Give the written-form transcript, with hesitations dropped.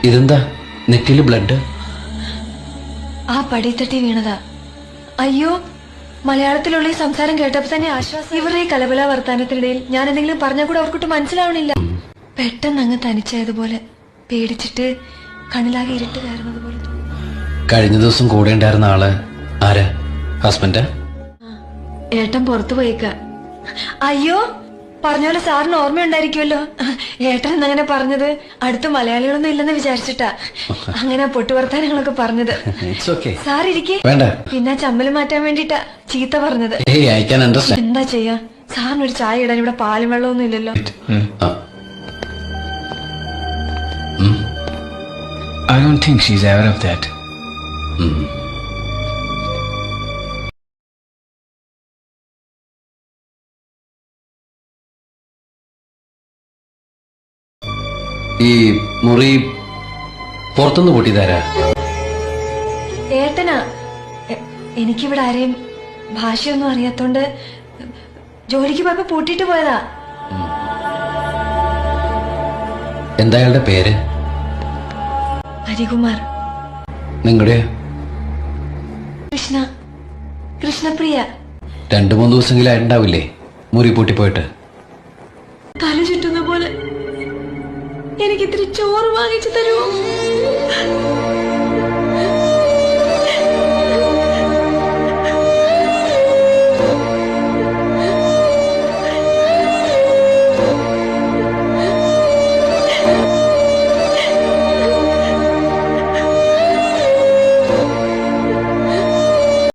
ഇതെന്താ നെറ്റിയില് ബ്ലഡ്? ആ പടിത്തട്ടി വീണതാ. അയ്യോ, മലയാളത്തിലുള്ള ഈ സംസാരം കേട്ടപ്പോ തന്നെ ആശ്വാസം. ഇവരുടെ ഈ കലബല വർത്താനത്തിനിടയിൽ ഞാൻ എന്തെങ്കിലും പറഞ്ഞാൽ കൂടെ അവർക്കൊട്ട് മനസ്സിലാവണില്ല. പെട്ടെന്ന് അങ്ങ് തനിച്ചായതുപോലെ, പേടിച്ചിട്ട് കണ്ണിലാകെ ഇരുട്ട് കയറുന്നത് പോലെ തോന്നി. കഴിഞ്ഞ ദിവസം കൂടെ ഉണ്ടായിരുന്ന ആള് ആരാ? ഹസ്ബൻഡാ? ഏട്ടൻ പുറത്തു പോയേക്ക. അയ്യോ, പറഞ്ഞോലെ സാറിന് ഓർമ്മയുണ്ടായിരിക്കുമല്ലോ. ഏട്ടൻ എന്നങ്ങനെ പറഞ്ഞത് അടുത്ത് മലയാളികളൊന്നും ഇല്ലെന്ന് വിചാരിച്ചിട്ടാ അങ്ങനെ പൊട്ടുവർത്താനങ്ങളൊക്കെ പറഞ്ഞത്. സാർ ഇരിക്കേ. പിന്നെ ചമ്മല് മാറ്റാൻ വേണ്ടിട്ടാ ചീത്ത പറഞ്ഞത്. എന്താ ചെയ്യാ, സാറിനൊരു ചായ ഇടാൻ ഇവിടെ പാലും വെള്ളമൊന്നും ഇല്ലല്ലോ. I don't think she's aware of that. ഈ മുറി പുറത്തുനിന്ന് കൂട്ടിയതാരാ? ഏട്ടനാ. എനിക്കിവിടെ ആരെയും ഭാഷയൊന്നും അറിയാത്തോണ്ട് ജോലിക്ക് പോയപ്പോ പൂട്ടിട്ട് പോയതാ. എന്താ അയാളുടെ പേര്? ഹരികുമാർ. നിങ്ങളുടെ? കൃഷ്ണ. കൃഷ്ണപ്രിയ. 2-3 ദിവസമെങ്കിലും ആയിട്ടുണ്ടാവില്ലേ മുറി പൂട്ടിപ്പോയിട്ട്? തല ചുറ്റുന്ന പോലെ. എനിക്ക് ഇത്തിരി ചോറ് വാങ്ങിച്ചു തരുമോ?